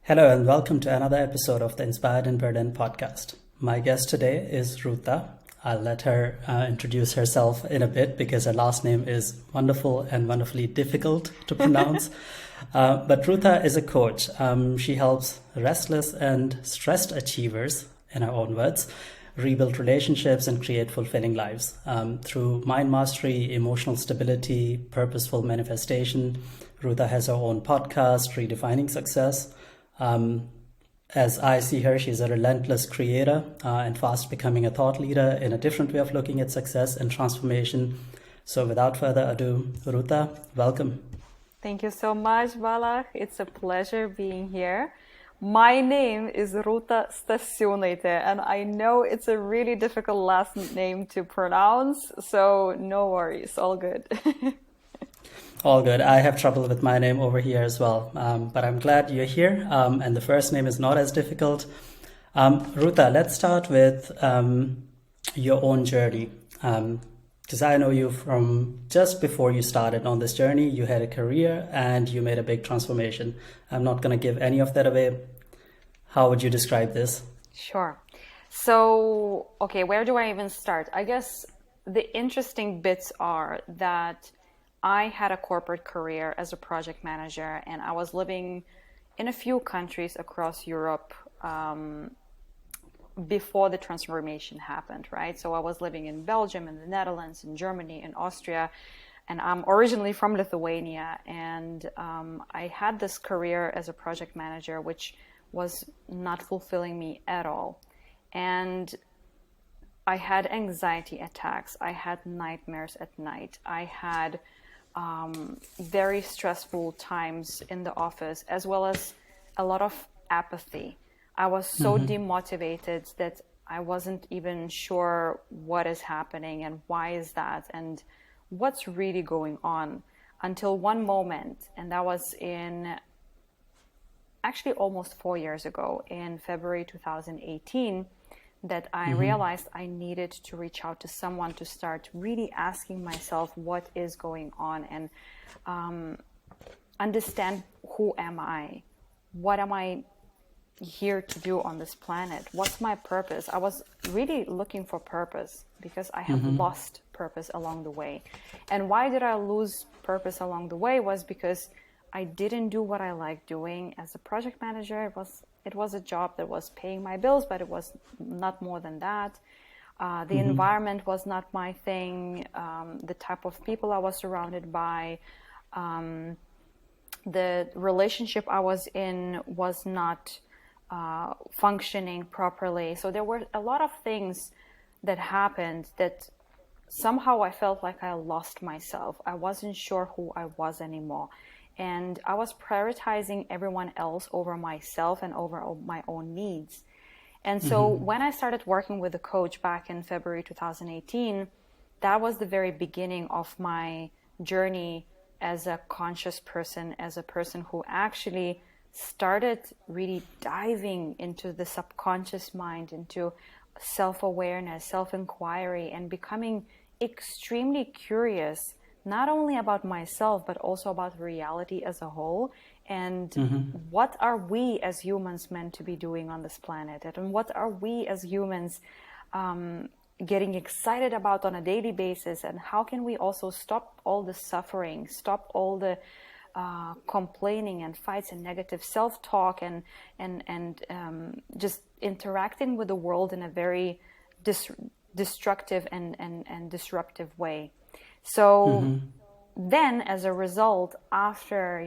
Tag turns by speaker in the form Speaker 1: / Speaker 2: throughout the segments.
Speaker 1: Hello and welcome to another episode of the Inspired in Berlin podcast. My guest today is Ruta. I'll let her introduce herself in a bit because her last name is wonderful and wonderfully difficult to pronounce. But Ruta is a coach. She helps restless and stressed achievers, in her own words, rebuild relationships and create fulfilling lives through mind mastery, emotional stability, purposeful manifestation. Ruta has her own podcast, Redefining Success. As I see her, she's a relentless creator and fast becoming a thought leader in a different way of looking at success and transformation. So without further ado, Ruta, welcome.
Speaker 2: Thank you so much, Balak. It's a pleasure being here. My name is Ruta Stasiunaite, and I know it's a really difficult last name to pronounce, so no worries, all good.
Speaker 1: All good. I have trouble with my name over here as well, but I'm glad you're here, and the first name is not as difficult. Ruta, let's start with your own journey, because I know you from just before you started on this journey. You had a career and you made a big transformation. I'm not going to give any of that away. How would you describe this?
Speaker 2: Sure. So, okay, where do I even start? I guess the interesting bits are that I had a corporate career as a project manager, and I was living in a few countries across Europe before the transformation happened, right? So I was living in Belgium, in the Netherlands, in Germany, in Austria, and I'm originally from Lithuania. And I had this career as a project manager, which was not fulfilling me at all. And I had anxiety attacks. I had nightmares at night. I had very stressful times in the office, as well as a lot of apathy. I was so demotivated that I wasn't even sure what is happening and why is that and what's really going on, until one moment, and that was in actually almost 4 years ago, in February 2018, that I realized I needed to reach out to someone to start really asking myself what is going on and understand, who am I? What am I here to do on this planet? What's my purpose? I was really looking for purpose because I have lost purpose along the way. And why did I lose purpose along the way was because I didn't do what I liked doing as a project manager. It was a job that was paying my bills, but it was not more than that. The environment was not my thing. The type of people I was surrounded by, the relationship I was in was not functioning properly. So there were a lot of things that happened that somehow I felt like I lost myself. I wasn't sure who I was anymore. And I was prioritizing everyone else over myself and over my own needs. And so when I started working with a coach back in February 2018, that was the very beginning of my journey as a conscious person, as a person who actually started really diving into the subconscious mind, into self-awareness, self-inquiry, and becoming extremely curious, not only about myself, but also about reality as a whole. And what are we as humans meant to be doing on this planet? And what are we as humans getting excited about on a daily basis? And how can we also stop all the suffering, stop all the complaining and fights and negative self-talk and just interacting with the world in a very destructive and disruptive way. So then, as a result, after,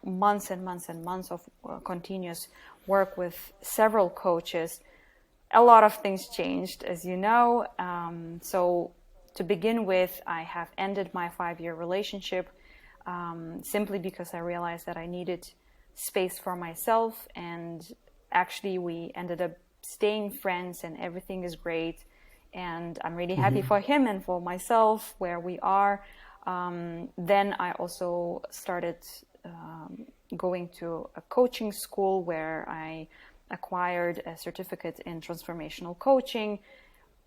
Speaker 2: months and months and months of continuous work with several coaches, a lot of things changed, as you know. So to begin with, I have ended my 5-year relationship simply because I realized that I needed space for myself. And actually, we ended up staying friends and everything is great. And I'm really happy for him and for myself where we are. Then I also started going to a coaching school where I acquired a certificate in transformational coaching,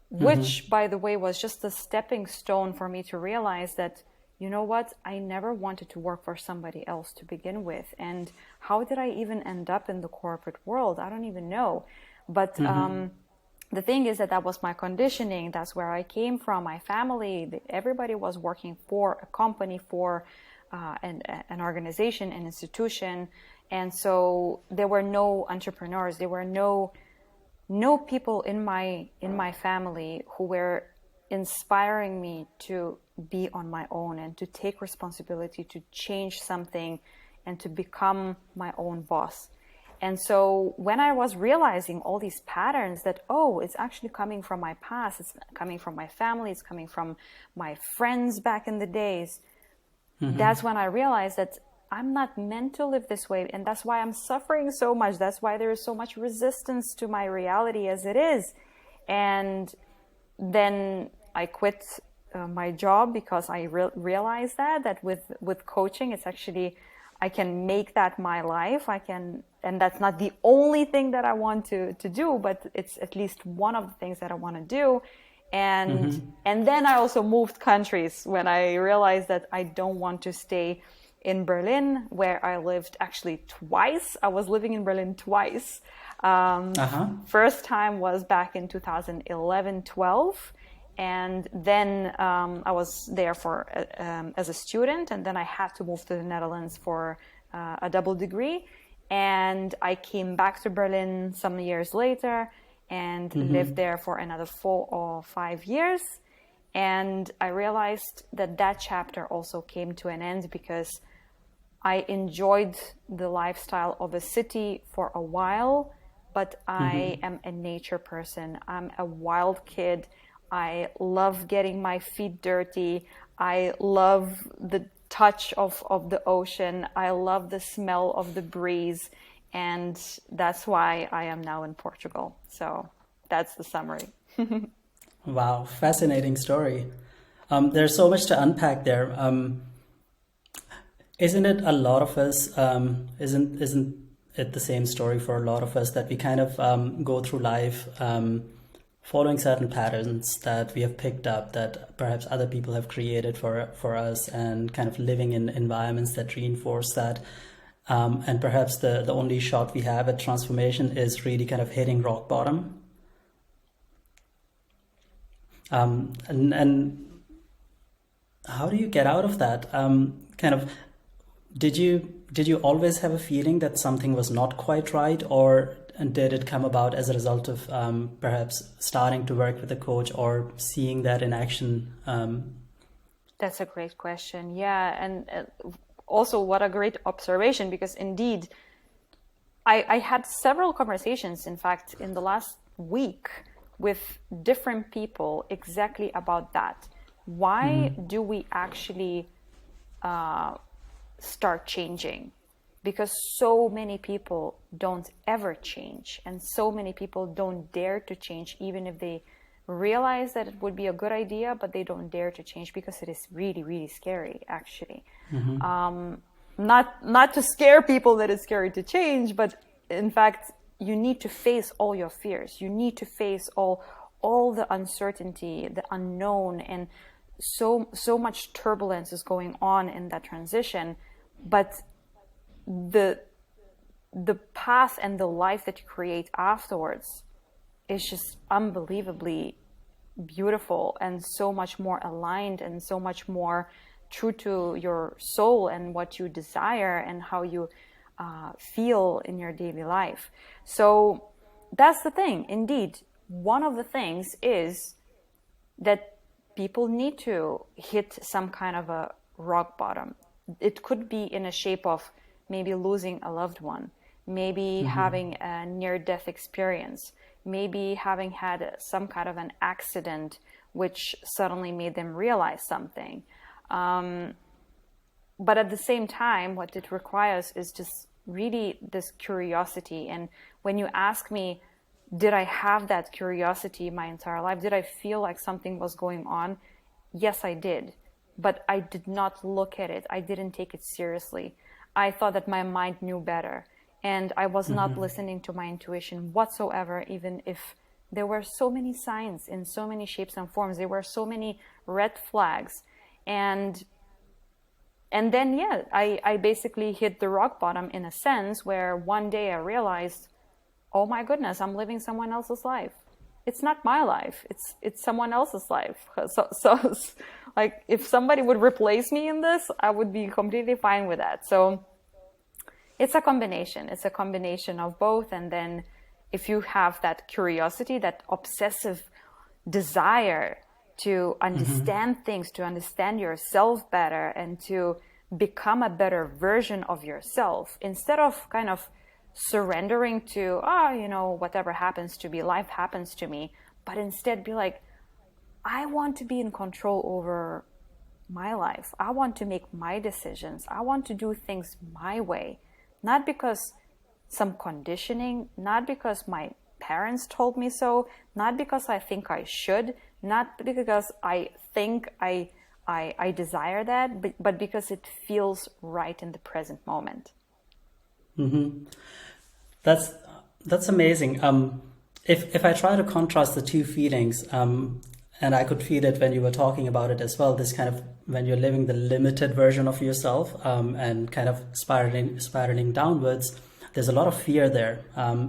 Speaker 2: which, by the way, was just a stepping stone for me to realize that you know what? I never wanted to work for somebody else to begin with. And how did I even end up in the corporate world? I don't even know. But the thing is that was my conditioning. That's where I came from. My family, everybody was working for a company, for an organization, an institution. And so there were no entrepreneurs. There were no people in my family who were inspiring me to be on my own and to take responsibility, to change something and to become my own boss. And so when I was realizing all these patterns that, oh, it's actually coming from my past, it's coming from my family, it's coming from my friends back in the days, that's when I realized that I'm not meant to live this way. And that's why I'm suffering so much. That's why there is so much resistance to my reality as it is. And then I quit my job because I realized that with coaching, it's actually, I can make that my life. And that's not the only thing that I want to do, but it's at least one of the things that I want to do. And then I also moved countries when I realized that I don't want to stay in Berlin, where I lived actually twice. I was living in Berlin twice. First time was back in 2011-12. And then I was there for as a student, and then I had to move to the Netherlands for a double degree. And I came back to Berlin some years later and lived there for another 4 or 5 years. And I realized that chapter also came to an end because I enjoyed the lifestyle of a city for a while, but I am a nature person. I'm a wild kid. I love getting my feet dirty. I love the touch of the ocean. I love the smell of the breeze. And that's why I am now in Portugal. So that's the summary.
Speaker 1: Wow, fascinating story. There's so much to unpack there. Isn't it a lot of us, isn't it the same story for a lot of us, that we kind of go through life following certain patterns that we have picked up, that perhaps other people have created for us, and kind of living in environments that reinforce that. And perhaps the only shot we have at transformation is really kind of hitting rock bottom. And how do you get out of that? Kind of, did you always have a feeling that something was not quite right, or did it come about as a result of perhaps starting to work with a coach or seeing that in action?
Speaker 2: That's a great question. Yeah, and also what a great observation, because indeed, I had several conversations, in fact, in the last week with different people exactly about that. Why do we actually start changing? Because so many people don't ever change, and so many people don't dare to change, even if they realize that it would be a good idea, but they don't dare to change because it is really, really scary, actually. Not to scare people that it's scary to change, but in fact, you need to face all your fears. You need to face all the uncertainty, the unknown, and so much turbulence is going on in that transition. But the path and the life that you create afterwards is just unbelievably beautiful, and so much more aligned, and so much more true to your soul and what you desire and how you feel in your daily life. So that's the thing. Indeed, one of the things is that people need to hit some kind of a rock bottom. It could be in a shape of maybe losing a loved one, maybe having a near-death experience, maybe having had some kind of an accident which suddenly made them realize something. But at the same time, what it requires is just really this curiosity. And when you ask me, did I have that curiosity my entire life? Did I feel like something was going on? Yes, I did. But I did not look at it. I didn't take it seriously. I thought that my mind knew better. And I was not listening to my intuition whatsoever, even if there were so many signs in so many shapes and forms. There were so many red flags. And And then, yeah, I basically hit the rock bottom in a sense where one day I realized, oh my goodness, I'm living someone else's life. It's not my life. It's someone else's life. So like if somebody would replace me in this, I would be completely fine with that. So it's a combination. It's a combination of both. And then if you have that curiosity, that obsessive desire to understand things, to understand yourself better, and to become a better version of yourself, instead of kind of surrendering to, whatever happens to me, life happens to me, but instead be like, I want to be in control over my life. I want to make my decisions. I want to do things my way, not because some conditioning, not because my parents told me so, not because I think I should, not because I think I desire that, but because it feels right in the present moment.
Speaker 1: Mm-hmm. That's amazing. If I try to contrast the two feelings, and I could feel it when you were talking about it as well, this kind of when you're living the limited version of yourself, and kind of spiraling downwards, there's a lot of fear there.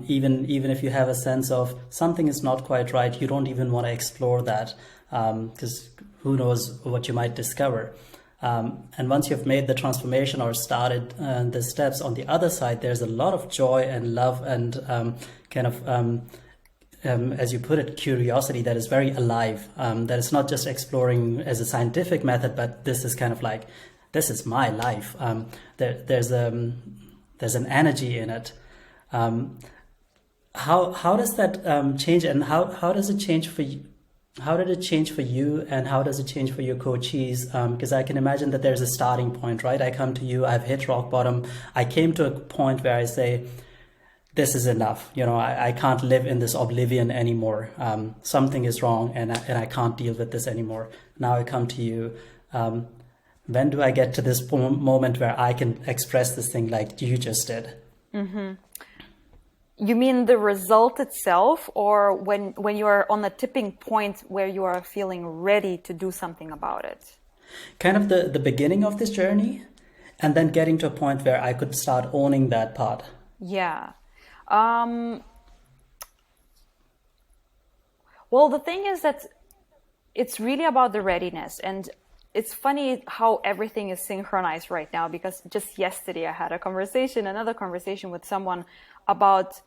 Speaker 1: Even if you have a sense of something is not quite right, you don't even want to explore that, because who knows what you might discover. And once you've made the transformation or started the steps on the other side, there's a lot of joy and love and as you put it, curiosity that is very alive. That is not just exploring as a scientific method, but this is kind of like, this is my life. There's an energy in it. How does that change, and how does it change for you? How did it change for you, and how does it change for your coachees? Because I can imagine that there's a starting point, right? I come to you, I've hit rock bottom. I came to a point where I say, this is enough. I can't live in this oblivion anymore. Something is wrong, and I can't deal with this anymore. Now I come to you. When do I get to this moment where I can express this thing like you just did?
Speaker 2: Mm-hmm. You mean the result itself, or when you are on a tipping point where you are feeling ready to do something about it?
Speaker 1: Kind of the beginning of this journey, and then getting to a point where I could start owning that part.
Speaker 2: Yeah. Well, the thing is that it's really about the readiness. And it's funny how everything is synchronized right now, because just yesterday I had another conversation with someone about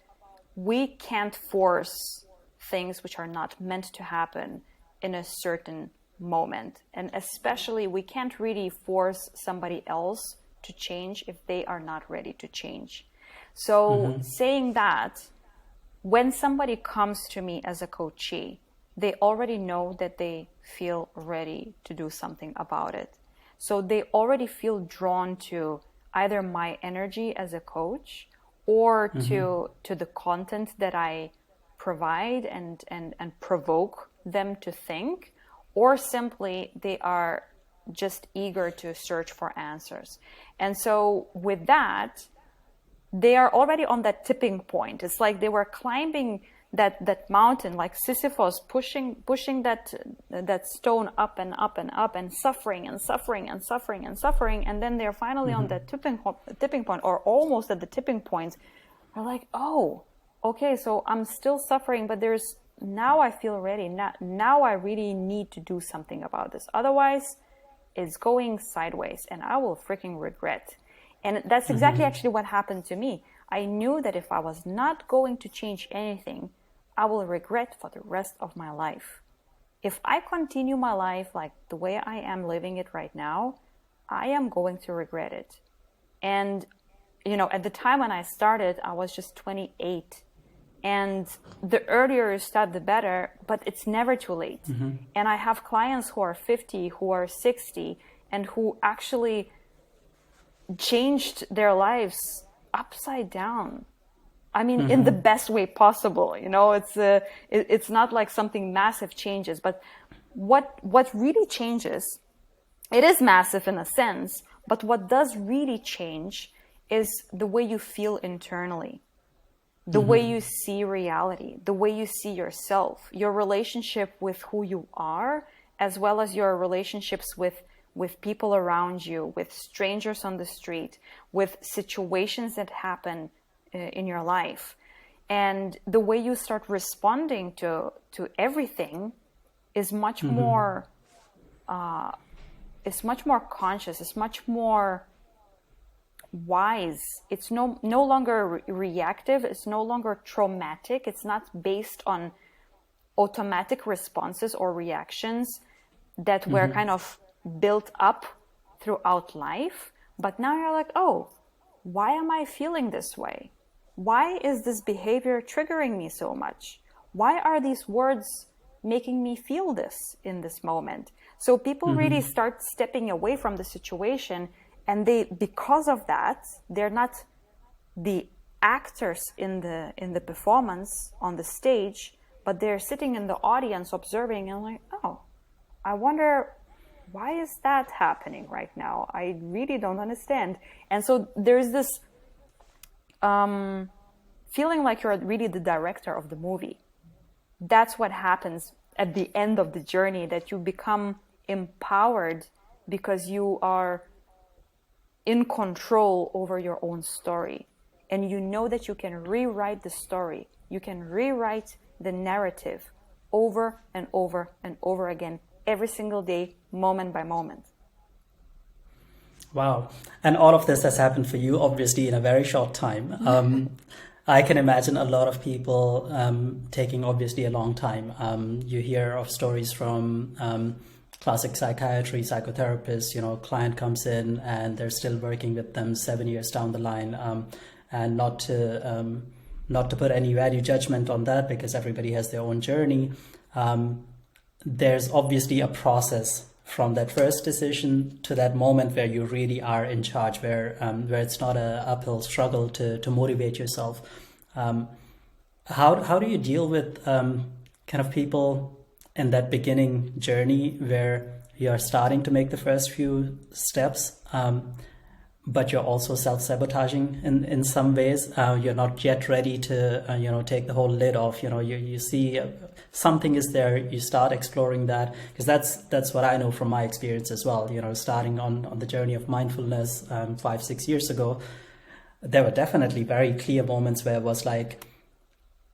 Speaker 2: we can't force things which are not meant to happen in a certain moment. And especially we can't really force somebody else to change if they are not ready to change. So saying that, when somebody comes to me as a coachee, they already know that they feel ready to do something about it. So they already feel drawn to either my energy as a coach, or to the content that I provide and provoke them to think, or simply they are just eager to search for answers. And so with that, they are already on that tipping point. It's like they were climbing that mountain, like Sisyphus, pushing that stone up and up and up, and suffering and suffering and suffering and suffering, and then they're finally on that tipping point, or almost at the tipping point. They're like, oh, okay, so I'm still suffering, but now I feel ready. Now I really need to do something about this. Otherwise, it's going sideways, and I will freaking regret. And that's exactly actually what happened to me. I knew that if I was not going to change anything, I will regret for the rest of my life. If I continue my life like the way I am living it right now, I am going to regret it. And, at the time when I started, I was just 28. And the earlier you start, the better, but it's never too late. And I have clients who are 50, who are 60, and who actually changed their lives upside down. I mean, in the best way possible. It's not like something massive changes, but what really changes, it is massive in a sense, but what does really change is the way you feel internally, the way you see reality, the way you see yourself, your relationship with who you are, as well as your relationships with with people around you, with strangers on the street, with situations that happen in your life. And the way you start responding to everything is much more conscious, it's much more wise. It's no longer reactive, it's no longer traumatic, it's not based on automatic responses or reactions that were kind of built up throughout life. But now you're like, oh, why am I feeling this way? Why is this behavior triggering me so much? Why are these words making me feel this in this moment? So people really start stepping away from the situation, and because of that, they're not the actors in the performance on the stage, but they're sitting in the audience observing and like, oh, I wonder, why is that happening right now? I really don't understand. And so there's this feeling like you're really the director of the movie. That's what happens at the end of the journey, that you become empowered because you are in control over your own story. And you know that you can rewrite the story. You can rewrite the narrative over and over and over again, every single day, moment by moment.
Speaker 1: Wow. And all of this has happened for you, obviously, in a very short time. I can imagine a lot of people taking obviously a long time. You hear of stories from classic psychiatry, psychotherapists, client comes in and they're still working with them 7 years down the line. And not to put any value judgment on that, because everybody has their own journey. There's obviously a process from that first decision to that moment where you really are in charge, where it's not an uphill struggle to motivate yourself. How do you deal with kind of people in that beginning journey where you are starting to make the first few steps, but you're also self-sabotaging in some ways? You're not yet ready to take the whole lid off. You see something is there, you start exploring that, because that's what I know from my experience as well. Starting on the journey of mindfulness 5-6 years ago, there were definitely very clear moments where it was like,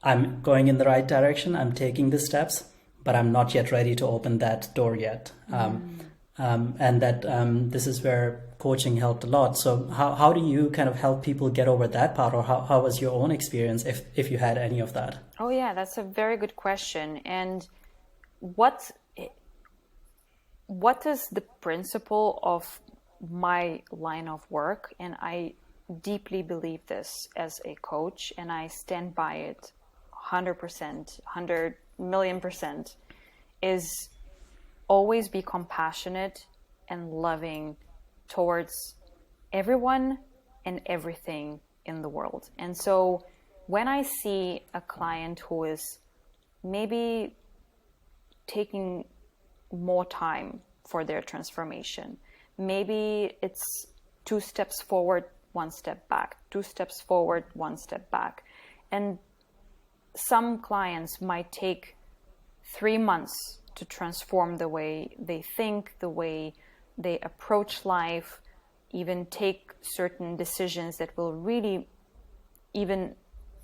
Speaker 1: I'm going in the right direction, I'm taking the steps, but I'm not yet ready to open that door yet. And that this is where coaching helped a lot. So how do you kind of help people get over that part, or how was your own experience, if you had any of that?
Speaker 2: Oh yeah, that's a very good question. And what is the principle of my line of work? And I deeply believe this as a coach, and I stand by it 100%, 100 million %, is always be compassionate and loving towards everyone and everything in the world. And so when I see a client who is maybe taking more time for their transformation, maybe it's 2 steps forward, 1 step back, 2 steps forward, 1 step back. And some clients might take 3 months to transform the way they think, the way they approach life, even take certain decisions that will really even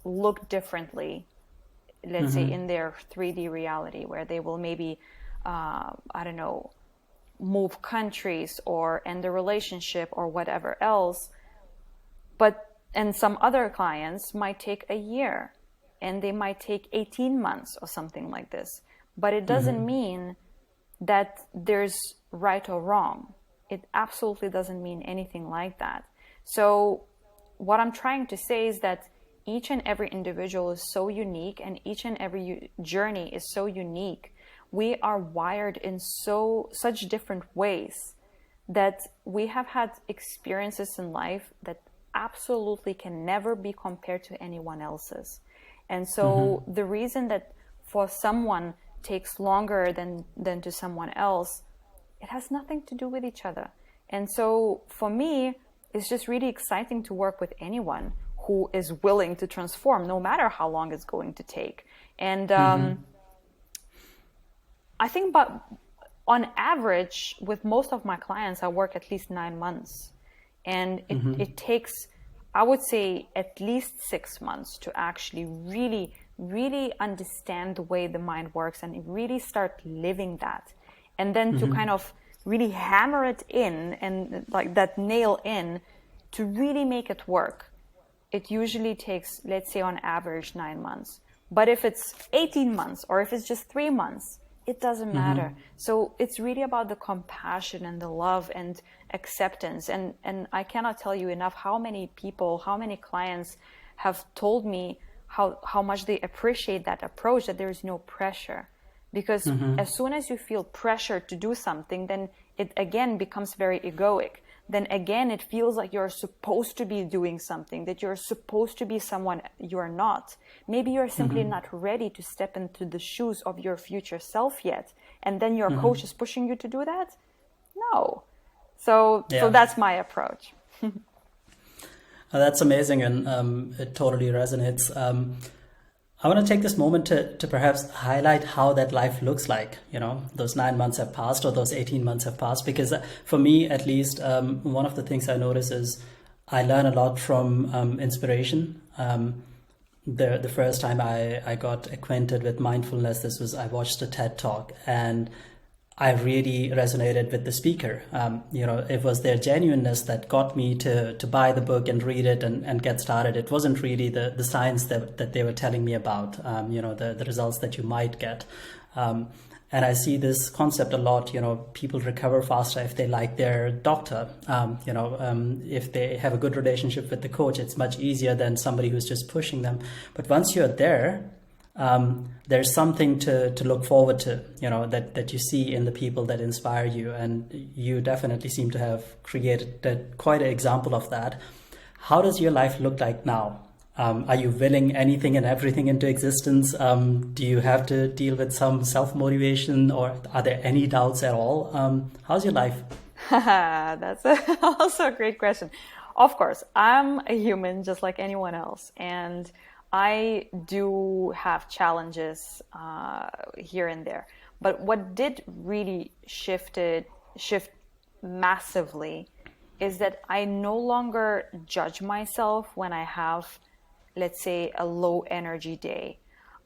Speaker 2: look differently, let's say in their 3D reality, where they will maybe, move countries or end a relationship or whatever else. And some other clients might take a year, and they might take 18 months or something like this. But it doesn't mean that there's right or wrong. It absolutely doesn't mean anything like that. So what I'm trying to say is that each and every individual is so unique, and each and every journey is so unique. We are wired in such different ways that we have had experiences in life that absolutely can never be compared to anyone else's. And so the reason that for someone takes longer than to someone else, it has nothing to do with each other. And so for me, it's just really exciting to work with anyone who is willing to transform, no matter how long it's going to take. And I think, but on average, with most of my clients, I work at least 9 months. And it takes, I would say, at least 6 months to actually really, really understand the way the mind works and really start living that. And then to kind of really hammer it in and like that nail in to really make it work. It usually takes, let's say on average, 9 months. But if it's 18 months or if it's just 3 months, it doesn't matter. So it's really about the compassion and the love and acceptance. And I cannot tell you enough how many people, how many clients have told me how much they appreciate that approach, that there is no pressure. Because as soon as you feel pressure to do something, then it again becomes very egoic. Then again, it feels like you're supposed to be doing something, that you're supposed to be someone you're not. Maybe you're simply not ready to step into the shoes of your future self yet. And then your coach is pushing you to do that? No. So that's my approach.
Speaker 1: That's amazing, and it totally resonates. I want to take this moment to perhaps highlight how that life looks like. You know, those 9 months have passed or those 18 months have passed, because for me, at least, one of the things I notice is I learn a lot from inspiration. The first time I got acquainted with mindfulness, I watched a TED Talk, and I really resonated with the speaker. It was their genuineness that got me to buy the book and read it and get started. It wasn't really the science that they were telling me about, the results that you might get. And I see this concept a lot. People recover faster if they like their doctor. If they have a good relationship with the coach, it's much easier than somebody who's just pushing them. But once you're there, there's something to look forward to, that you see in the people that inspire you. And you definitely seem to have created quite an example of that. How does your life look like now? Are you willing anything and everything into existence? Do you have to deal with some self-motivation, or are there any doubts at all? How's your life?
Speaker 2: That's also a great question. Of course, I'm a human just like anyone else. And I do have challenges here and there. But what did really shift massively is that I no longer judge myself when I have, let's say, a low energy day.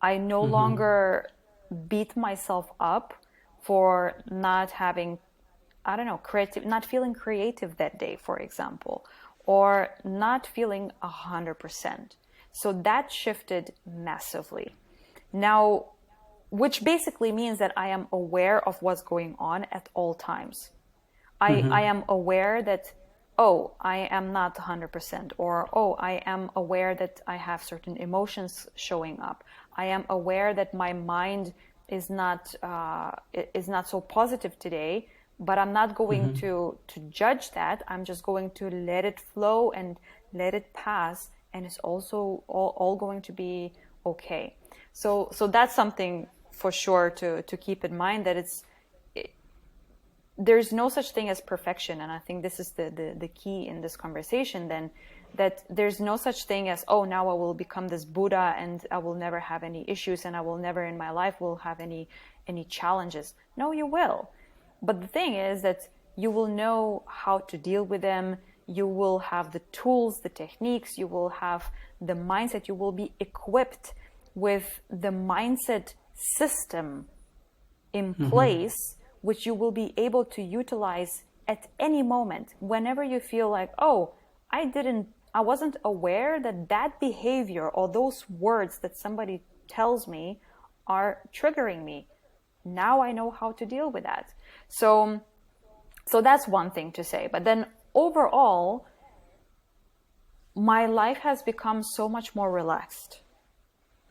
Speaker 2: I no longer beat myself up for not having, not feeling creative that day, for example, or not feeling 100%. So that shifted massively. Now, which basically means that I am aware of what's going on at all times. I am aware that, I am not 100%, or, I am aware that I have certain emotions showing up. I am aware that my mind is not so positive today, but I'm not going to judge that. I'm just going to let it flow and let it pass. And it's also all going to be okay. So that's something for sure to keep in mind, that there's no such thing as perfection. And I think this is the key in this conversation then, that there's no such thing as, now I will become this Buddha and I will never have any issues and I will never in my life will have any challenges. No, you will. But the thing is that you will know how to deal with them. You will have the tools, the techniques, you will have the mindset, you will be equipped with the mindset system in place, which you will be able to utilize at any moment. Whenever you feel like, I wasn't aware that behavior or those words that somebody tells me are triggering me. Now I know how to deal with that. So that's one thing to say. But then overall, my life has become so much more relaxed.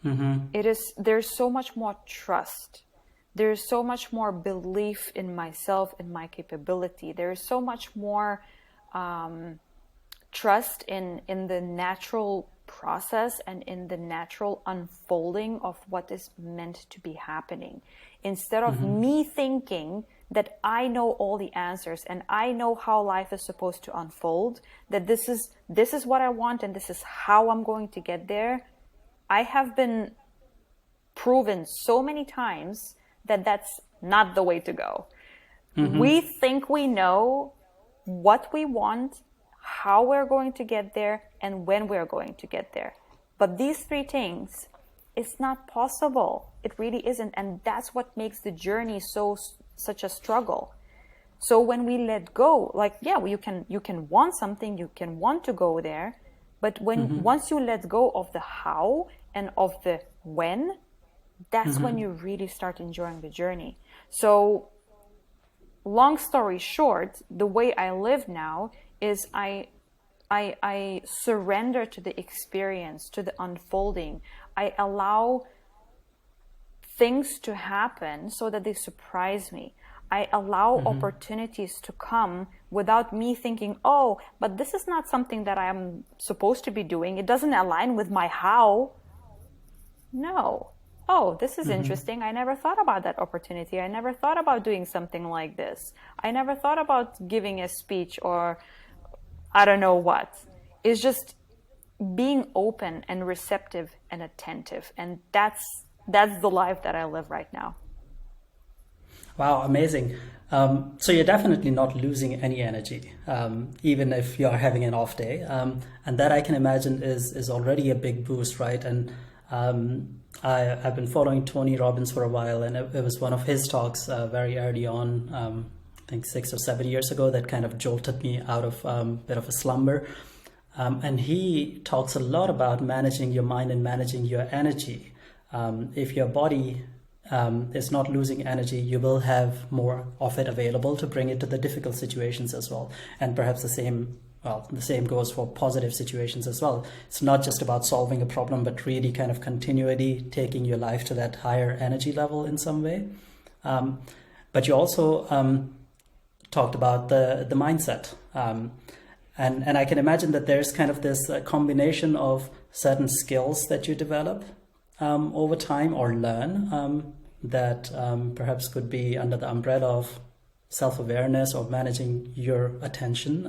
Speaker 2: There's so much more trust. There's so much more belief in myself and my capability. There's so much more trust in the natural process and in the natural unfolding of what is meant to be happening. Instead of me thinking that I know all the answers and I know how life is supposed to unfold, that this is what I want and this is how I'm going to get there. I have been proven so many times that that's not the way to go. We think we know what we want, how we're going to get there, and when we're going to get there. But these three things, it's not possible. It really isn't. And that's what makes the journey such a struggle. So when we let go, like, yeah, you can want something, you can want to go there, but once you let go of the how and of the when, that's when you really start enjoying the journey. So long story short, the way I live now is I surrender to the experience, to the unfolding. I allow things to happen so that they surprise me. I allow opportunities to come without me thinking, oh, but this is not something that I'm supposed to be doing. It doesn't align with my how. No. Oh, this is interesting. I never thought about that opportunity. I never thought about doing something like this. I never thought about giving a speech or I don't know what. It's just being open and receptive and attentive. And that's the life that I live right now.
Speaker 1: Wow, amazing. So you're definitely not losing any energy, even if you're having an off day. And that I can imagine is already a big boost, right? And I've been following Tony Robbins for a while, and it was one of his talks very early on, I think 6 or 7 years ago, that kind of jolted me out of a bit of a slumber. And he talks a lot about managing your mind and managing your energy. If your body is not losing energy, you will have more of it available to bring it to the difficult situations as well. And perhaps the same goes for positive situations as well. It's not just about solving a problem, but really kind of continually taking your life to that higher energy level in some way. But you also talked about the mindset. And I can imagine that there's kind of this combination of certain skills that you develop over time or learn that perhaps could be under the umbrella of self-awareness or managing your attention.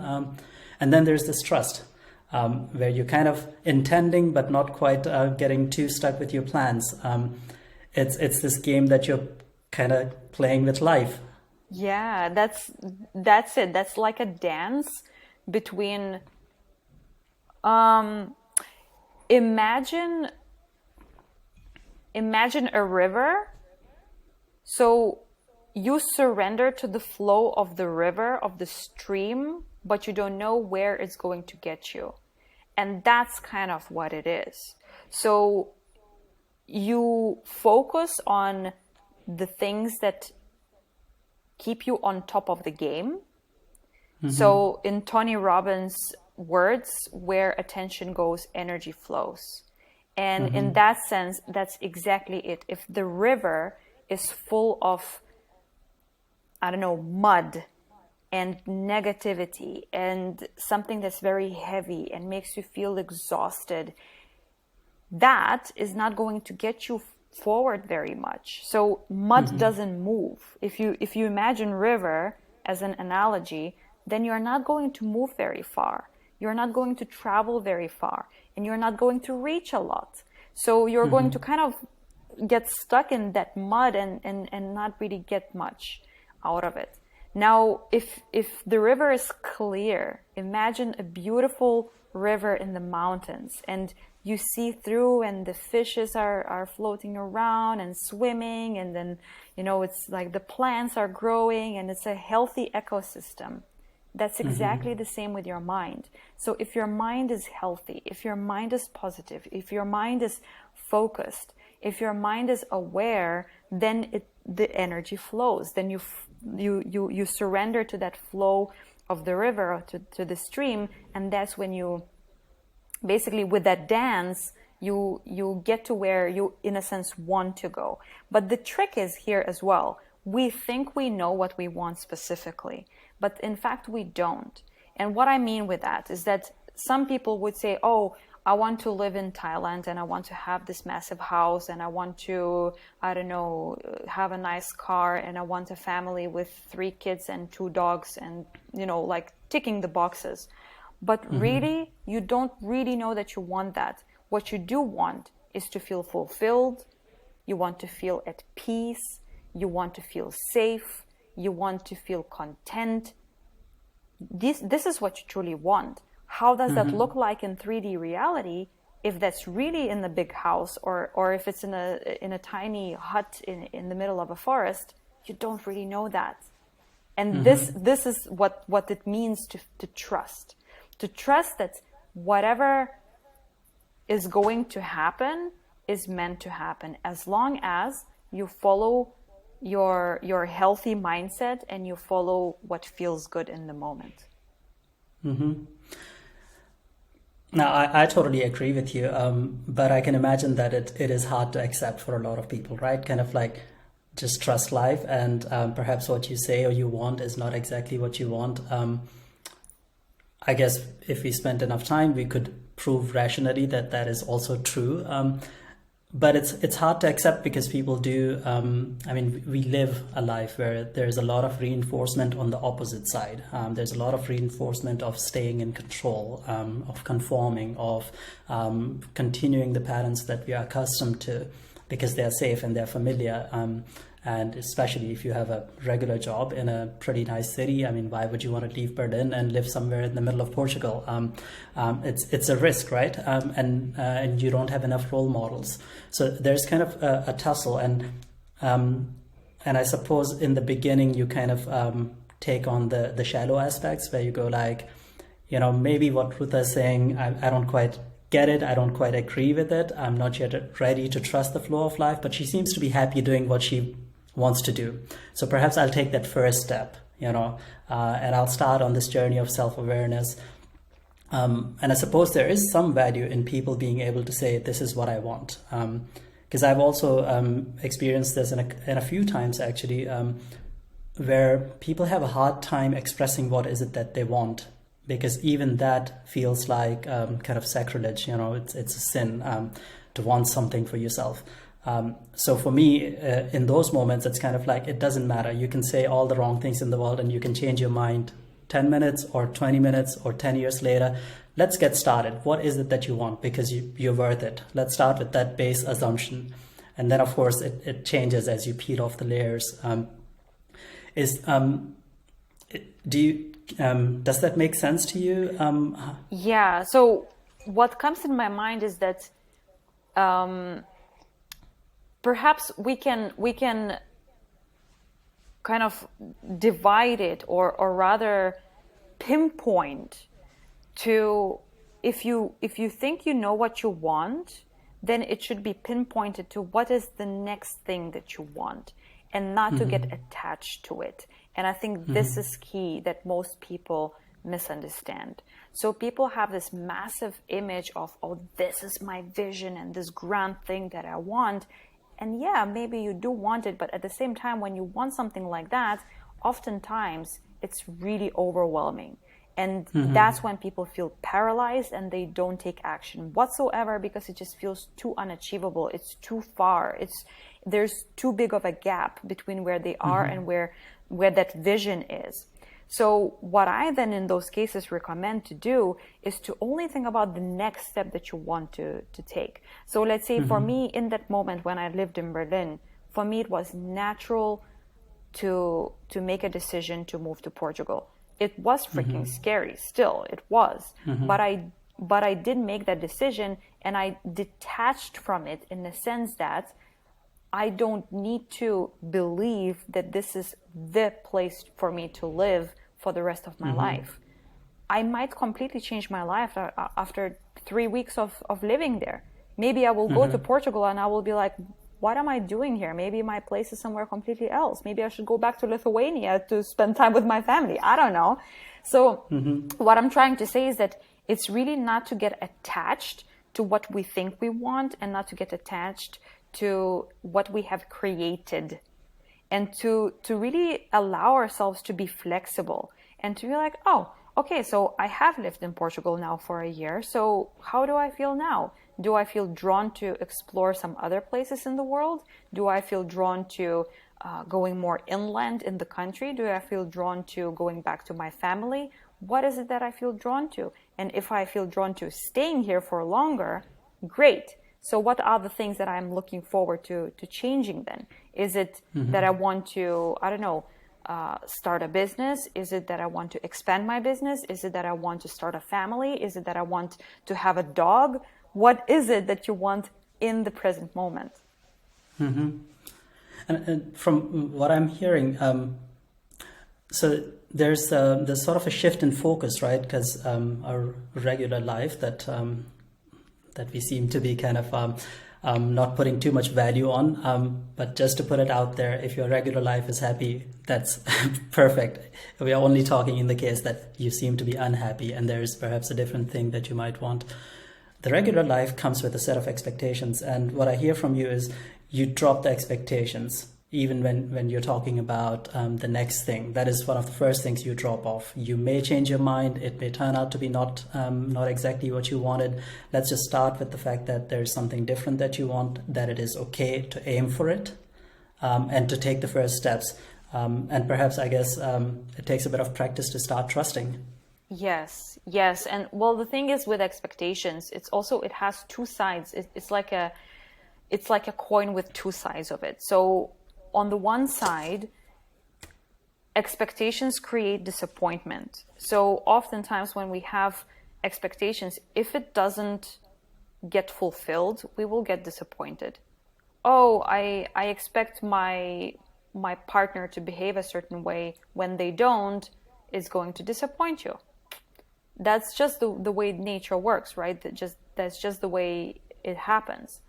Speaker 1: And then there's this trust, where you're kind of intending but not quite getting too stuck with your plans. It's this game that you're kind of playing with life.
Speaker 2: Yeah, that's it. That's like a dance between imagine a river. So you surrender to the flow of the river, of the stream, but you don't know where it's going to get you. And that's kind of what it is. So you focus on the things that keep you on top of the game. So in Tony Robbins' words, where attention goes, energy flows. And in that sense, that's exactly it. If the river is full of, I don't know, mud and negativity and something that's very heavy and makes you feel exhausted, that is not going to get you forward very much. So mud doesn't move. If you imagine river as an analogy, then you're not going to move very far. You're not going to travel very far, and you're not going to reach a lot. So you're going to kind of get stuck in that mud and not really get much out of it. Now, if the river is clear, imagine a beautiful river in the mountains, and you see through, and the fishes are floating around and swimming, and then, it's like the plants are growing, and it's a healthy ecosystem. That's exactly the same with your mind. So if your mind is healthy, if your mind is positive, if your mind is focused, if your mind is aware, then the energy flows. Then you surrender to that flow of the river or to the stream, and that's when you basically, with that dance, you get to where you, in a sense, want to go. But the trick is here as well. We think we know what we want specifically, but in fact we don't. And what I mean with that is that some people would say, oh, I want to live in Thailand and I want to have this massive house and I want to, I don't know, have a nice car and I want a family with 3 kids and 2 dogs and, like ticking the boxes. But really, you don't really know that you want that. What you do want is to feel fulfilled. You want to feel at peace. You want to feel safe. you want to feel content. This is what you truly want. How does that look like in 3D reality? If that's really in the big house, or if it's in a tiny hut in the middle of a forest, you don't really know that. And this is what it means to trust. To trust that whatever is going to happen is meant to happen, as long as you follow your healthy mindset and you follow what feels good in the moment.
Speaker 1: Now, I totally agree with you, but I can imagine that it is hard to accept for a lot of people, right? Kind of like just trust life, and perhaps what you say or you want is not exactly what you want. I guess if we spent enough time, we could prove rationally that that is also true. But it's hard to accept because people do. I mean, we live a life where there's a lot of reinforcement on the opposite side. There's a lot of reinforcement of staying in control, of conforming, of continuing the patterns that we are accustomed to because they're safe and they're familiar. And especially if you have a regular job in a pretty nice city, I mean, why would you want to leave Berlin and live somewhere in the middle of Portugal? It's a risk, right? And you don't have enough role models. So there's kind of a tussle. And I suppose in the beginning, you kind of take on the shallow aspects where you go like, you know, maybe what Ruta is saying, I don't quite get it. I don't quite agree with it. I'm not yet ready to trust the flow of life, but she seems to be happy doing what she wants to do. So perhaps I'll take that first step, you know, and I'll start on this journey of self-awareness. And I suppose there is some value in people being able to say, this is what I want. Because I've also experienced this in a few times, actually, where people have a hard time expressing what is it that they want. Because even that feels like kind of sacrilege, you know, it's a sin to want something for yourself. So for me, in those moments, it's kind of like, it doesn't matter. You can say all the wrong things in the world and you can change your mind 10 minutes or 20 minutes or 10 years later. Let's get started. What is it that you want? Because you're worth it. Let's start with that base assumption. And then, of course, it changes as you peel off the layers. Does that make sense to you?
Speaker 2: Yeah. So what comes in my mind is that perhaps we can kind of divide it, or rather pinpoint to, if you think you know what you want, then it should be pinpointed to what is the next thing that you want, and not to get attached to it. And I think this is key that most people misunderstand. So people have this massive image of, oh, this is my vision and this grand thing that I want. And yeah, maybe you do want it, but at the same time, when you want something like that, oftentimes it's really overwhelming. And that's when people feel paralyzed and they don't take action whatsoever, because it just feels too unachievable. It's too far. There's too big of a gap between where they are and where that vision is. So what I then in those cases recommend to do is to only think about the next step that you want to take. So let's say for me, in that moment when I lived in Berlin, for me it was natural to make a decision to move to Portugal. It was freaking scary, still it was, but I did make that decision, and I detached from it in the sense that I don't need to believe that this is the place for me to live for the rest of my life. I might completely change my life after 3 weeks of living there. Maybe I will go to Portugal and I will be like, what am I doing here? Maybe my place is somewhere completely else. Maybe I should go back to Lithuania to spend time with my family. I don't know. So what I'm trying to say is that it's really not to get attached to what we think we want, and not to get attached to what we have created, and to really allow ourselves to be flexible and to be like, oh, okay, so I have lived in Portugal now for a year. So how do I feel now? Do I feel drawn to explore some other places in the world? Do I feel drawn to going more inland in the country? Do I feel drawn to going back to my family? What is it that I feel drawn to? And if I feel drawn to staying here for longer, great. So what are the things that I'm looking forward to changing then? Is it that I want to, I don't know, start a business? Is it that I want to expand my business? Is it that I want to start a family? Is it that I want to have a dog? What is it that you want in the present moment?
Speaker 1: And from what I'm hearing, so there's sort of a shift in focus, right? Because our regular life that we seem to be kind of not putting too much value on. But just to put it out there, if your regular life is happy, that's perfect. We are only talking in the case that you seem to be unhappy and there is perhaps a different thing that you might want. The regular life comes with a set of expectations. And what I hear from you is you drop the expectations. Even when you're talking about the next thing, that is one of the first things you drop off. You may change your mind. It may turn out to be not exactly what you wanted. Let's just start with the fact that there's something different that you want, that it is okay to aim for it, and to take the first steps. And perhaps, I guess, it takes a bit of practice to start trusting.
Speaker 2: Yes. And well, the thing is with expectations, it has two sides. It's like a coin with two sides of it. So on the one side, expectations create disappointment. So oftentimes when we have expectations, if it doesn't get fulfilled, we will get disappointed. Oh, I expect my partner to behave a certain way. When they don't, it's going to disappoint you. That's just the way nature works, right? That's just the way it happens.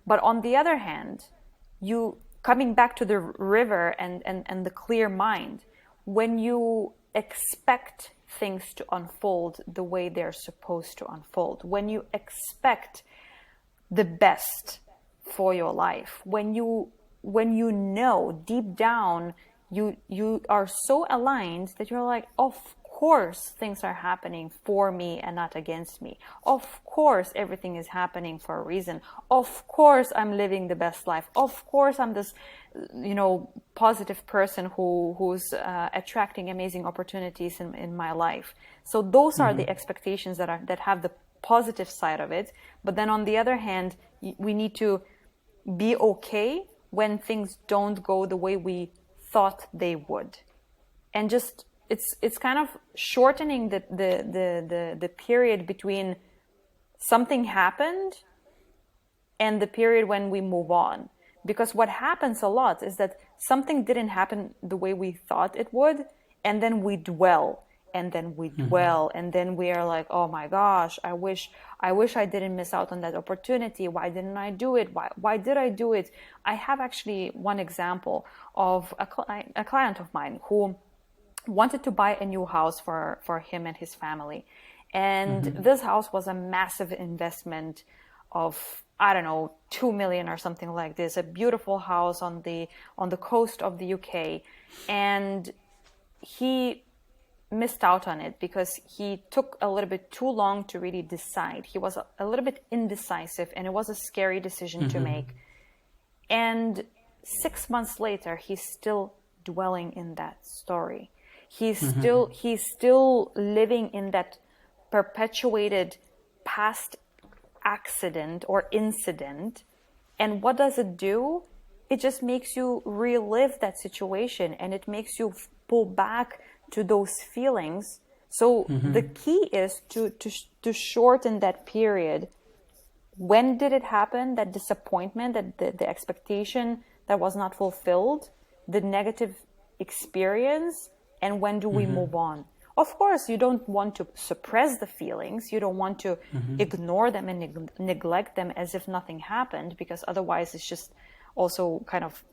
Speaker 2: But on the other hand, coming back to the river and the clear mind, when you expect things to unfold the way they're supposed to unfold, when you expect the best for your life, when you know deep down you are so aligned that you're like, of course things are happening for me and not against me. Of course everything is happening for a reason. Of course I'm living the best life. Of course I'm this, positive person who's attracting amazing opportunities in my life. So those are the expectations that have the positive side of it. But then on the other hand, we need to be okay when things don't go the way we thought they would, and just it's kind of shortening the period between something happened and the period when we move on. Because what happens a lot is that something didn't happen the way we thought it would, and then we dwell, and then we dwell, and then we are like, oh my gosh, I wish I didn't miss out on that opportunity. Why didn't I do it? Why did I do it? I have actually one example of a client of mine who wanted to buy a new house for him and his family. And this house was a massive investment of, I don't know, 2 million or something like this, a beautiful house on the coast of the UK. And he missed out on it because he took a little bit too long to really decide. He was a little bit indecisive, and it was a scary decision to make. And 6 months later, he's still dwelling in that story. He's still living in that perpetuated past accident or incident. And what does it do? It just makes you relive that situation, and it makes you pull back to those feelings. So the key is to shorten that period. When did it happen? That disappointment, that the expectation that was not fulfilled, the negative experience, and when do we move on? Of course, you don't want to suppress the feelings. You don't want to ignore them and neglect them as if nothing happened, because otherwise it's just also kind of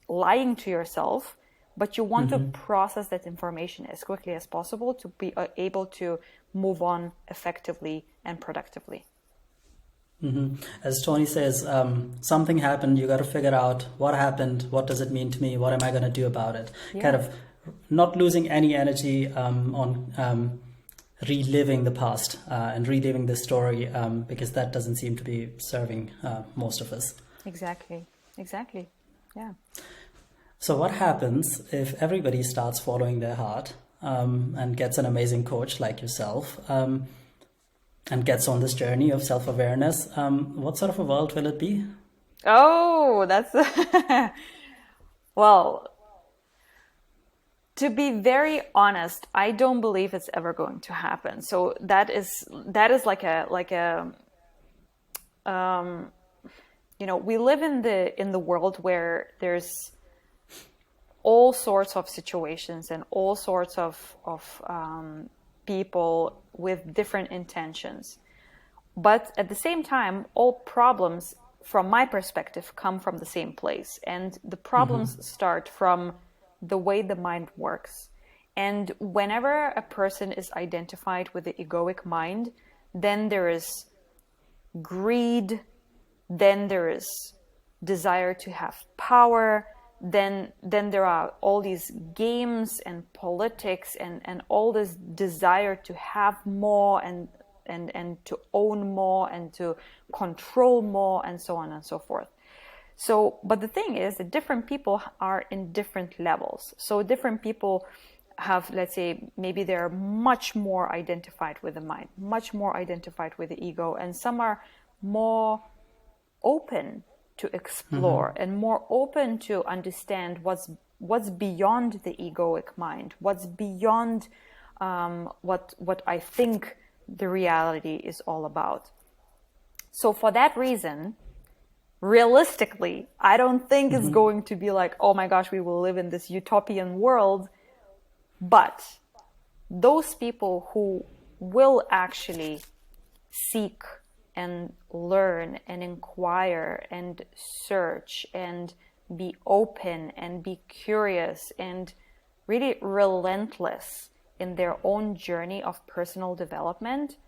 Speaker 2: lying to yourself. But you want to process that information as quickly as possible to be able to move on effectively and productively.
Speaker 1: As Tony says, something happened. You got to figure out what happened. What does it mean to me? What am I going to do about it? Yeah. Kind of not losing any energy on reliving the past and reliving the story, because that doesn't seem to be serving most of us.
Speaker 2: Exactly. Yeah.
Speaker 1: So what happens if everybody starts following their heart and gets an amazing coach like yourself and gets on this journey of self-awareness? What sort of a world will it be?
Speaker 2: Oh, that's well, To be very honest, I don't believe it's ever going to happen. So that is like a we live in the world where there's all sorts of situations and all sorts of people with different intentions. But at the same time, all problems, from my perspective, come from the same place. And the problems start from the way the mind works. And whenever a person is identified with the egoic mind, then there is greed, then there is desire to have power, then there are all these games and politics and all this desire to have more and to own more and to control more and so on and so forth. So, but the thing is that different people are in different levels. So different people have, let's say, maybe they're much more identified with the mind, much more identified with the ego, and some are more open to explore and more open to understand what's beyond the egoic mind, what's beyond what I think the reality is all about. So for that reason, realistically, I don't think it's going to be like, oh my gosh, we will live in this utopian world. But those people who will actually seek and learn and inquire and search and be open and be curious and really relentless in their own journey of personal development,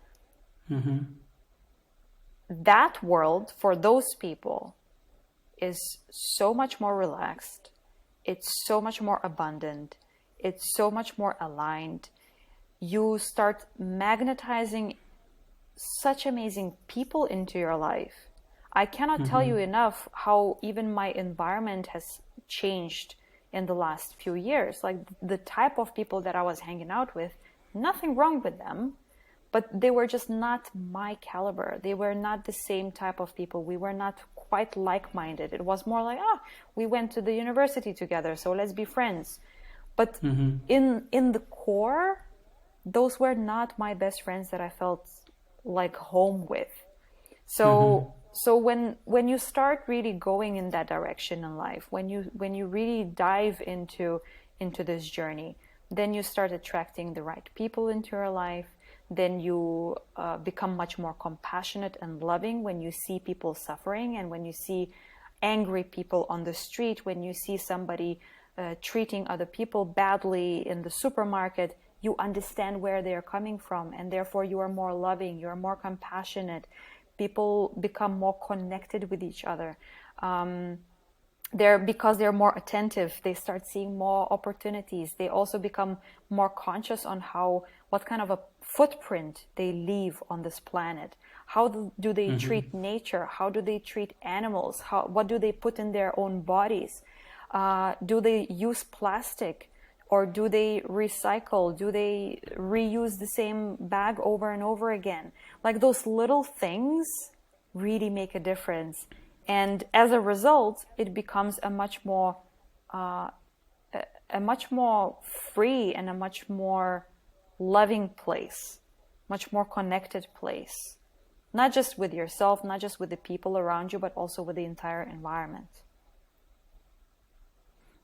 Speaker 2: that world for those people is so much more relaxed. It's so much more abundant. It's so much more aligned. You start magnetizing such amazing people into your life. I cannot tell you enough how even my environment has changed in the last few years. Like the type of people that I was hanging out with, nothing wrong with them, but they were just not my caliber. They were not the same type of people. We were not quite like-minded. It was more like, we went to the university together, so let's be friends. But in the core, those were not my best friends that I felt like home with. So when you start really going in that direction in life, when you really dive into this journey, then you start attracting the right people into your life. Then you become much more compassionate and loving when you see people suffering, and when you see angry people on the street, when you see somebody treating other people badly in the supermarket, you understand where they're coming from, and therefore you are more loving, you are more compassionate. People become more connected with each other. Because they're more attentive, they start seeing more opportunities. They also become more conscious on what kind of a footprint they leave on this planet. How do they treat nature? How do they treat animals? What do they put in their own bodies? Do they use plastic? Or do they recycle? Do they reuse the same bag over and over again? Like those little things really make a difference. And as a result, it becomes a much more free and a much more loving place, much more connected place. Not just with yourself, not just with the people around you, but also with the entire environment.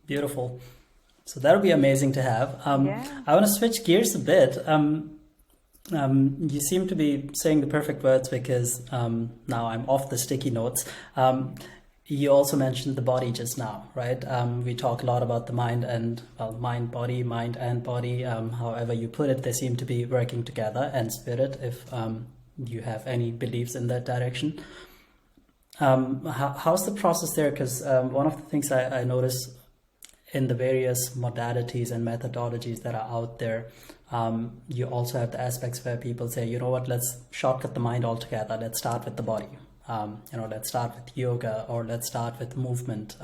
Speaker 1: Beautiful. So that would be amazing to have. I want to switch gears a bit. You seem to be saying the perfect words because now I'm off the sticky notes. You also mentioned the body just now, right? We talk a lot about the mind and mind and body. However you put it, they seem to be working together, and spirit, if you have any beliefs in that direction. How's the process there? Because one of the things I notice in the various modalities and methodologies that are out there, you also have the aspects where people say, you know what, let's shortcut the mind altogether. Let's start with the body. Let's start with yoga, or let's start with movement.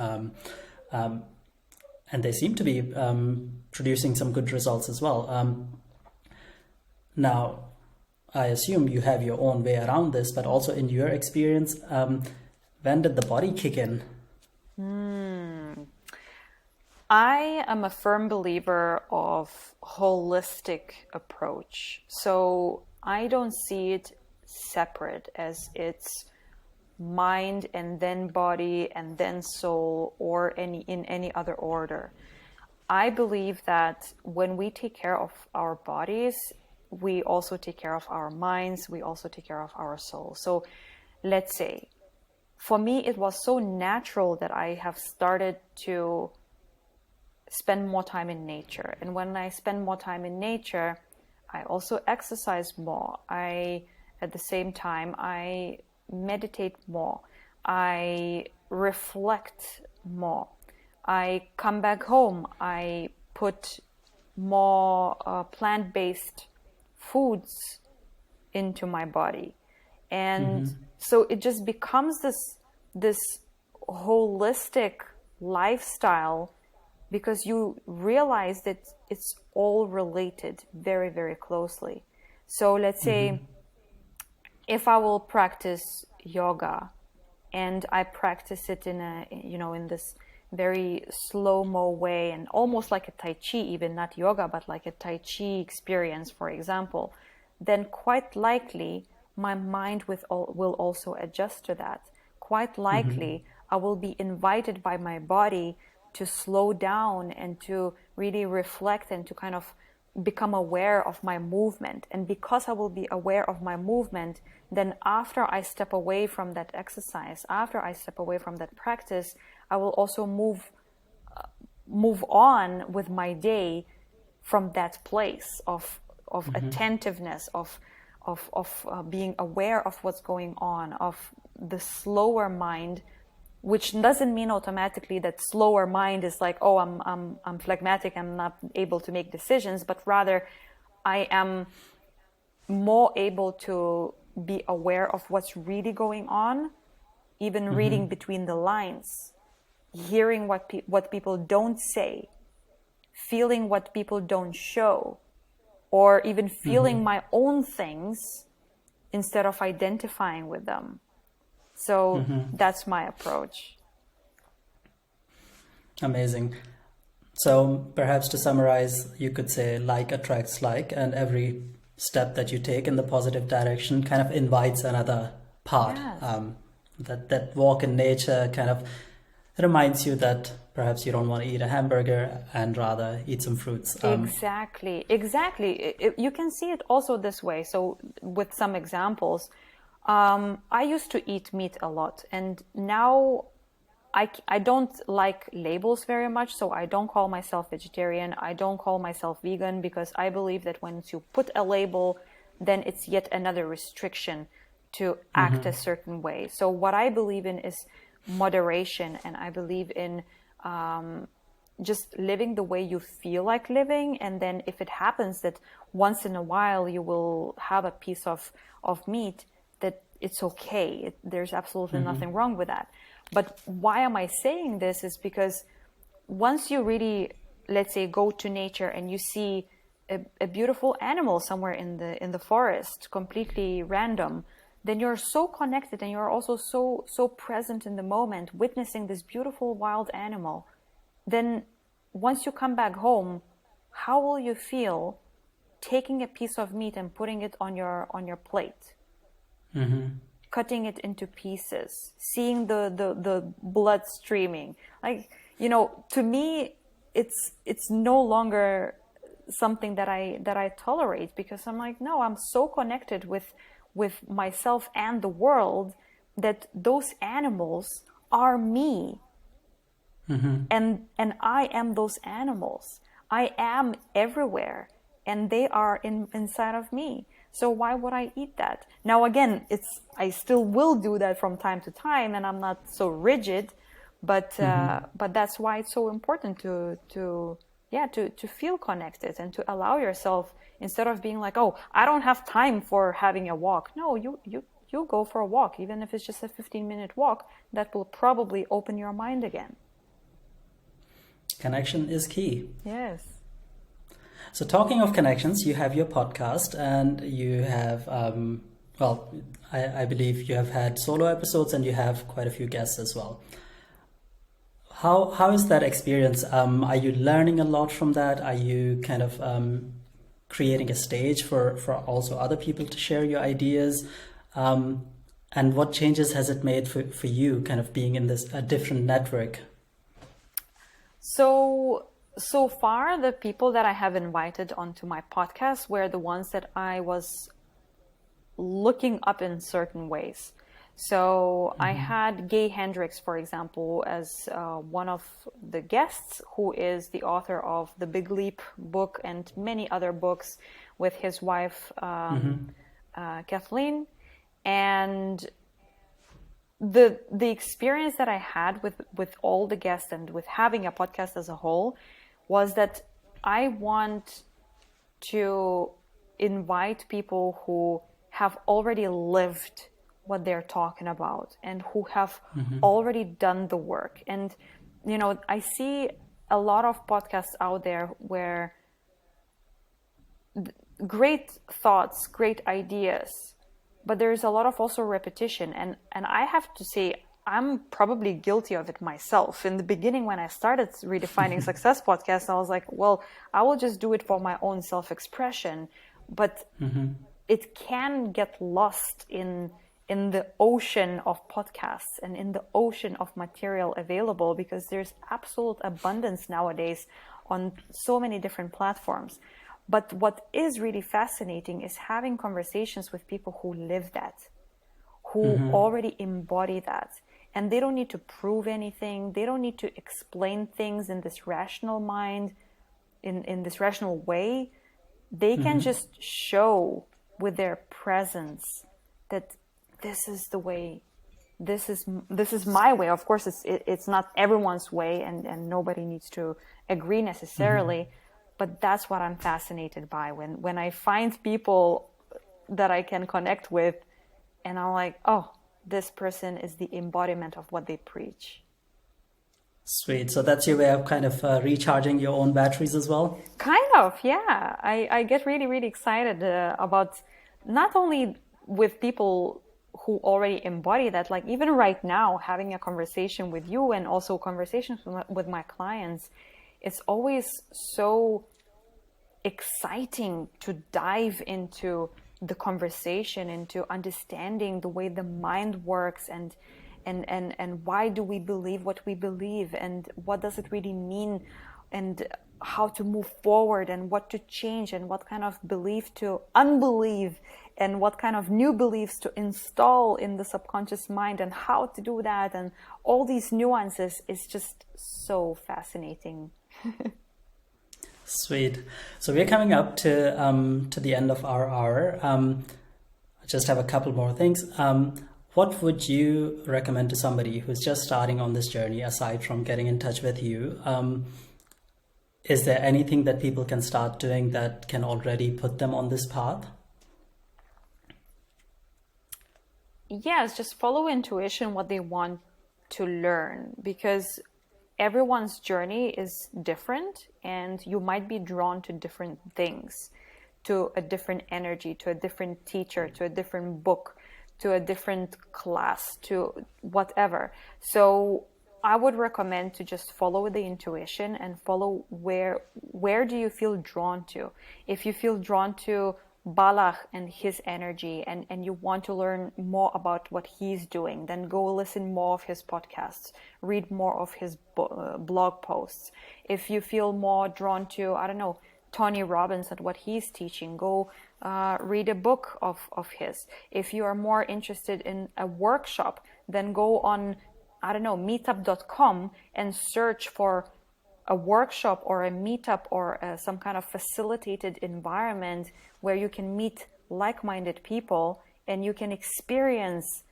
Speaker 1: And they seem to be producing some good results as well. Now, I assume you have your own way around this, but also in your experience, when did the body kick in?
Speaker 2: I am a firm believer of holistic approach. So I don't see it separate as it's mind and then body and then soul or in any other order. I believe that when we take care of our bodies, we also take care of our minds, we also take care of our soul. So let's say, for me, it was so natural that I have started to spend more time in nature. And when I spend more time in nature, I also exercise more. At the same time, I meditate more. I reflect more. I come back home. I put more plant-based foods into my body. And so it just becomes this holistic lifestyle, because you realize that it's all related very, very closely. So let's say if I will practice yoga and I practice it in this very slow-mo way, and almost like a Tai Chi, even not yoga, but like a Tai Chi experience, for example, then quite likely my mind will also adjust to that. Quite likely I will be invited by my body to slow down and to really reflect and to kind of become aware of my movement. And because I will be aware of my movement, then after I step away from that exercise, after I step away from that practice, I will also move on with my day from that place of attentiveness, of being aware of what's going on, of the slower mind, which doesn't mean automatically that slower mind is like, oh, I'm phlegmatic, I'm not able to make decisions, but rather I am more able to be aware of what's really going on, even reading between the lines, hearing what people don't say, feeling what people don't show, or even feeling my own things instead of identifying with them. So that's my approach.
Speaker 1: Amazing. So perhaps to summarize, you could say like attracts like, and every step that you take in the positive direction kind of invites another part.
Speaker 2: Yes.
Speaker 1: That walk in nature kind of reminds you that perhaps you don't want to eat a hamburger and rather eat some fruits.
Speaker 2: Exactly. You can see it also this way. So with some examples, I used to eat meat a lot, and now I don't like labels very much, so I don't call myself vegetarian. I don't call myself vegan, because I believe that once you put a label, then it's yet another restriction to act a certain way. So what I believe in is moderation, and I believe in just living the way you feel like living. And then if it happens that once in a while you will have a piece of meat, that it's okay. There's absolutely nothing wrong with that. But why am I saying this is because once you really, let's say, go to nature and you see a beautiful animal somewhere in the forest, completely random, then you're so connected and you're also so present in the moment, witnessing this beautiful wild animal. Then once you come back home, how will you feel taking a piece of meat and putting it on your plate? Cutting it into pieces, seeing the blood streaming. Like, to me, it's no longer something that I tolerate, because I'm like, no, I'm so connected with myself and the world that those animals are me. And I am those animals. I am everywhere, and they are inside of me. So why would I eat that? Now, again, I still will do that from time to time, and I'm not so rigid, but that's why it's so important to feel connected and to allow yourself, instead of being like, oh, I don't have time for having a walk. No, you go for a walk, even if it's just a 15-minute walk. That will probably open your mind again.
Speaker 1: Connection is key.
Speaker 2: Yes.
Speaker 1: So talking of connections, you have your podcast, and you have, I believe you have had solo episodes, and you have quite a few guests as well. How is that experience? Are you learning a lot from that? Are you kind of creating a stage for also other people to share your ideas? And what changes has it made for you, kind of being in this a different network?
Speaker 2: So far, the people that I have invited onto my podcast were the ones that I was looking up in certain ways. So I had Gay Hendricks, for example, as one of the guests, who is the author of the Big Leap book and many other books with his wife, Kathleen. And the experience that I had with all the guests and with having a podcast as a whole was that I want to invite people who have already lived what they're talking about and who have already done the work. And, you know, I see a lot of podcasts out there where great thoughts, great ideas, but there's a lot of also repetition. And I have to say, I'm probably guilty of it myself. In the beginning, when I started Redefining Success podcast, I was like, well, I will just do it for my own self-expression. But it can get lost in the ocean of podcasts and in the ocean of material available, because there's absolute abundance nowadays on so many different platforms. But what is really fascinating is having conversations with people who live that, who already embody that. And they don't need to prove anything. They don't need to explain things in this rational mind, in this rational way. They can just show with their presence that this is the way, this is my way. Of course, it's not everyone's way, and nobody needs to agree necessarily. But that's what I'm fascinated by when I find people that I can connect with, and I'm like, oh, this person is the embodiment of what they preach.
Speaker 1: Sweet. So that's your way of kind of recharging your own batteries as well?
Speaker 2: Kind of, yeah. I get really, really excited about not only with people who already embody that, like even right now, having a conversation with you and also conversations with my clients, it's always so exciting to dive into the conversation, into understanding the way the mind works, and why do we believe what we believe, and what does it really mean, and how to move forward, and what to change, and what kind of belief to unbelieve, and what kind of new beliefs to install in the subconscious mind, and how to do that, and all these nuances is just so fascinating.
Speaker 1: Sweet. So we're coming up to the end of our hour. I just have a couple more things. What would you recommend to somebody who's just starting on this journey, aside from getting in touch with you? Is there anything that people can start doing that can already put them on this path?
Speaker 2: Yes, just follow intuition, what they want to learn, because everyone's journey is different, and you might be drawn to different things, to a different energy, to a different teacher, to a different book, to a different class, to whatever. So I would recommend to just follow the intuition and follow where do you feel drawn to. If you feel drawn to Balach and his energy, and you want to learn more about what he's doing, then go listen more of his podcasts, read more of his blog posts. If you feel more drawn to, I don't know, Tony Robbins and what he's teaching, go read a book of his. If you are more interested in a workshop, then go on, I don't know, meetup.com and search for a workshop or a meetup or some kind of facilitated environment where you can meet like-minded people and you can experience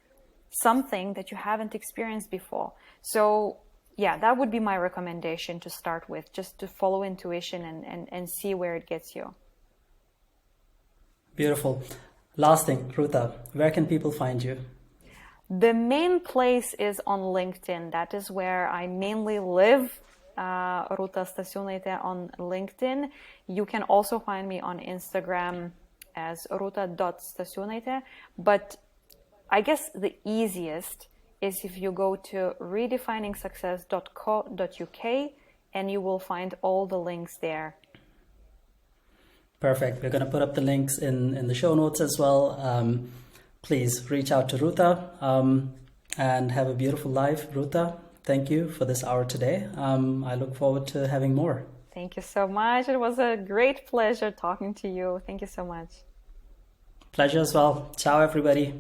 Speaker 2: something that you haven't experienced before. So yeah, that would be my recommendation to start with, just to follow intuition and see where it gets you.
Speaker 1: Beautiful. Last thing, Ruta, where can people find you?
Speaker 2: The main place is on LinkedIn. That is where I mainly live. Ruta Stasiunaite on LinkedIn. You can also find me on Instagram as ruta.stasiunaite. But I guess the easiest is if you go to redefiningsuccess.co.uk, and you will find all the links there.
Speaker 1: Perfect. We're going to put up the links in the show notes as well. Please reach out to Ruta and have a beautiful life. Ruta, thank you for this hour today. I look forward to having more.
Speaker 2: Thank you so much. It was a great pleasure talking to you. Thank you so much.
Speaker 1: Pleasure as well. Ciao, everybody.